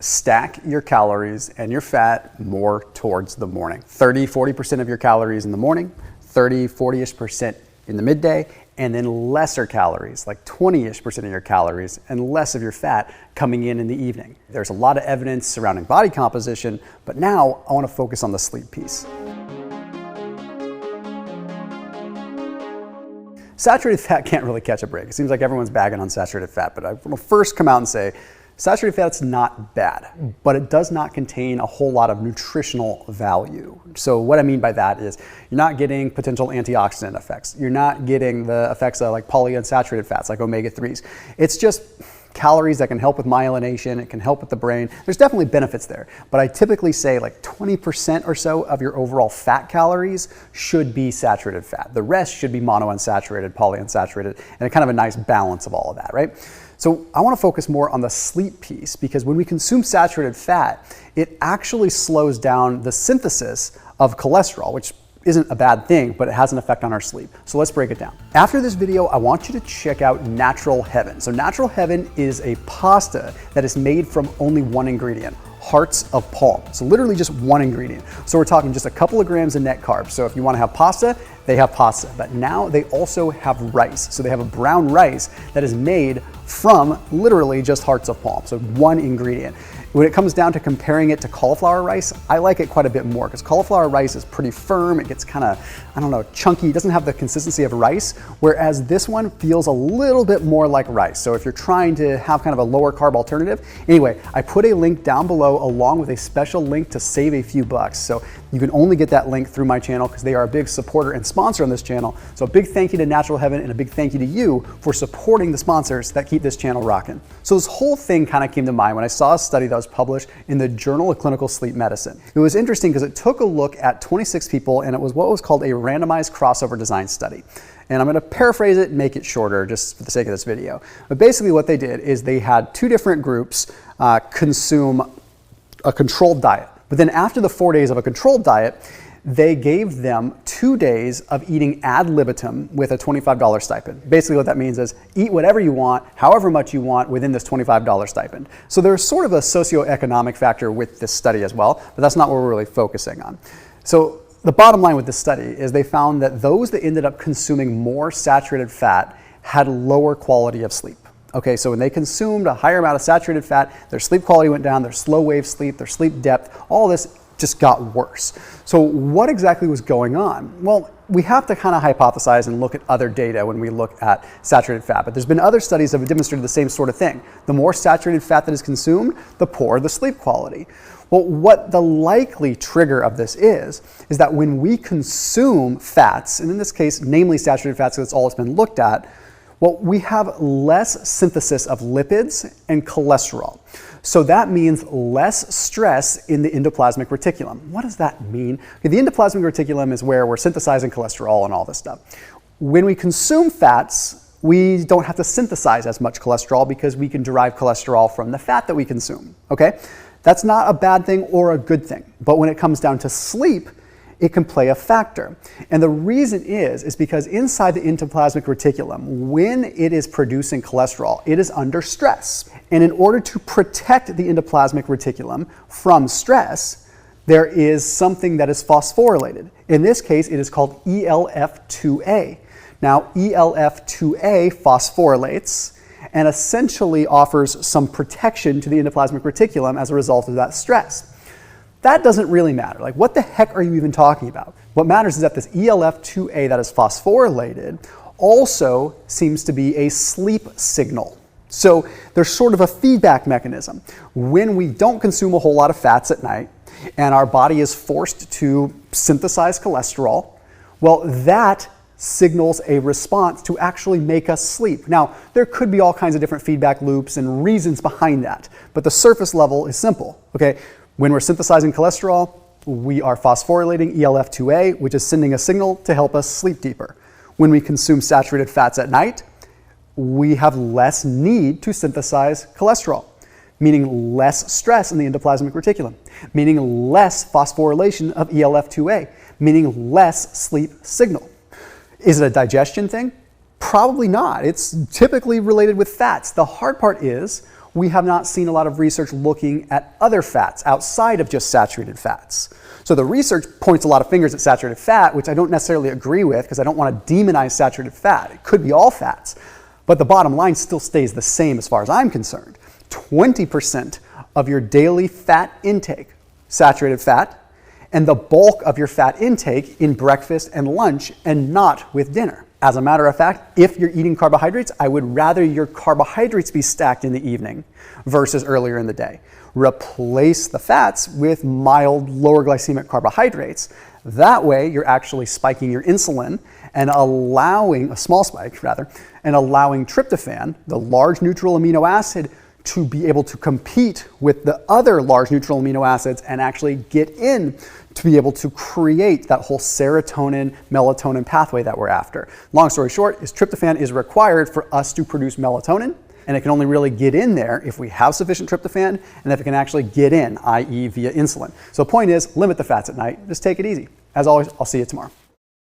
stack your calories and your fat more towards the morning. 30-40% of your calories in the morning, 30-40% in the midday, and then lesser calories, like 20-ish% of your calories and less of your fat coming in the evening. There's a lot of evidence surrounding body composition, but now I want to focus on the sleep piece. Saturated fat can't really catch a break. It seems like everyone's bagging on saturated fat, but I want to first come out and say saturated fat's not bad, but it does not contain a whole lot of nutritional value. So what I mean by that is you're not getting potential antioxidant effects. You're not getting the effects of like polyunsaturated fats like omega-3s. It's just calories that can help with myelination, it can help with the brain. There's definitely benefits there, but I typically say like 20% or so of your overall fat calories should be saturated fat. The rest should be monounsaturated, polyunsaturated, and a kind of a nice balance of all of that, right? So I want to focus more on the sleep piece because when we consume saturated fat, it actually slows down the synthesis of cholesterol, which isn't a bad thing, but it has an effect on our sleep. So let's break it down. After this video, I want you to check out Natural Heaven. So Natural Heaven is a pasta that is made from only one ingredient, hearts of palm. So literally just one ingredient. So we're talking just a couple of grams of net carbs. So if you want to have pasta, they have pasta, but now they also have rice. So they have a brown rice that is made from literally just hearts of palm. So one ingredient. When it comes down to comparing it to cauliflower rice, I like it quite a bit more because cauliflower rice is pretty firm. It gets kind of, I don't know, chunky. It doesn't have the consistency of rice, whereas this one feels a little bit more like rice. So if you're trying to have kind of a lower carb alternative, anyway, I put a link down below along with a special link to save a few bucks. So you can only get that link through my channel because they are a big supporter and sponsor on this channel. So a big thank you to Natural Heaven and a big thank you to you for supporting the sponsors that keep this channel rocking. So this whole thing kind of came to mind when I saw a study that was published in the Journal of Clinical Sleep Medicine. It was interesting because it took a look at 26 people and it was what was called a randomized crossover design study. And I'm going to paraphrase it and make it shorter just for the sake of this video. But basically what they did is they had two different groups consume a controlled diet. But then after the 4 days of a controlled diet, they gave them 2 days of eating ad libitum with a $25 stipend. Basically what that means is eat whatever you want, however much you want within this $25 stipend. So there's sort of a socioeconomic factor with this study as well, but that's not what we're really focusing on. So the bottom line with this study is they found that those that ended up consuming more saturated fat had lower quality of sleep. Okay, so when they consumed a higher amount of saturated fat, their sleep quality went down, their slow wave sleep, their sleep depth, all this just got worse. So what exactly was going on? Well, we have to kind of hypothesize and look at other data when we look at saturated fat, but there's been other studies that have demonstrated the same sort of thing. The more saturated fat that is consumed, the poorer the sleep quality. Well, what the likely trigger of this is that when we consume fats, and in this case, namely saturated fats, because that's all it's been looked at, well, we have less synthesis of lipids and cholesterol. So that means less stress in the endoplasmic reticulum. What does that mean? Okay, the endoplasmic reticulum is where we're synthesizing cholesterol and all this stuff. When we consume fats, we don't have to synthesize as much cholesterol because we can derive cholesterol from the fat that we consume, okay? That's not a bad thing or a good thing. But when it comes down to sleep, it can play a factor. And the reason is because inside the endoplasmic reticulum, when it is producing cholesterol, it is under stress. And in order to protect the endoplasmic reticulum from stress, there is something that is phosphorylated. In this case, it is called ELF2A. Now, ELF2A phosphorylates and essentially offers some protection to the endoplasmic reticulum as a result of that stress. That doesn't really matter. Like, what the heck are you even talking about? What matters is that this ELF2A that is phosphorylated also seems to be a sleep signal. So there's sort of a feedback mechanism. When we don't consume a whole lot of fats at night and our body is forced to synthesize cholesterol, well, that signals a response to actually make us sleep. Now, there could be all kinds of different feedback loops and reasons behind that, but the surface level is simple, okay? When we're synthesizing cholesterol, we are phosphorylating ELF2A, which is sending a signal to help us sleep deeper. When we consume saturated fats at night, we have less need to synthesize cholesterol, meaning less stress in the endoplasmic reticulum, meaning less phosphorylation of ELF2A, meaning less sleep signal. Is it a digestion thing? Probably not. It's typically related with fats. The hard part is we have not seen a lot of research looking at other fats outside of just saturated fats. So the research points a lot of fingers at saturated fat, which I don't necessarily agree with because I don't want to demonize saturated fat. It could be all fats. But the bottom line still stays the same as far as I'm concerned. 20% of your daily fat intake, saturated fat, and the bulk of your fat intake in breakfast and lunch and not with dinner. As a matter of fact, if you're eating carbohydrates, I would rather your carbohydrates be stacked in the evening versus earlier in the day. Replace the fats with mild, lower glycemic carbohydrates. That way, you're actually spiking your insulin and allowing, a small spike rather, and allowing tryptophan, the large neutral amino acid, to be able to compete with the other large neutral amino acids and actually get in to be able to create that whole serotonin, melatonin pathway that we're after. Long story short is tryptophan is required for us to produce melatonin, and it can only really get in there if we have sufficient tryptophan and if it can actually get in, i.e. via insulin. So the point is, limit the fats at night. Just take it easy. As always, I'll see you tomorrow.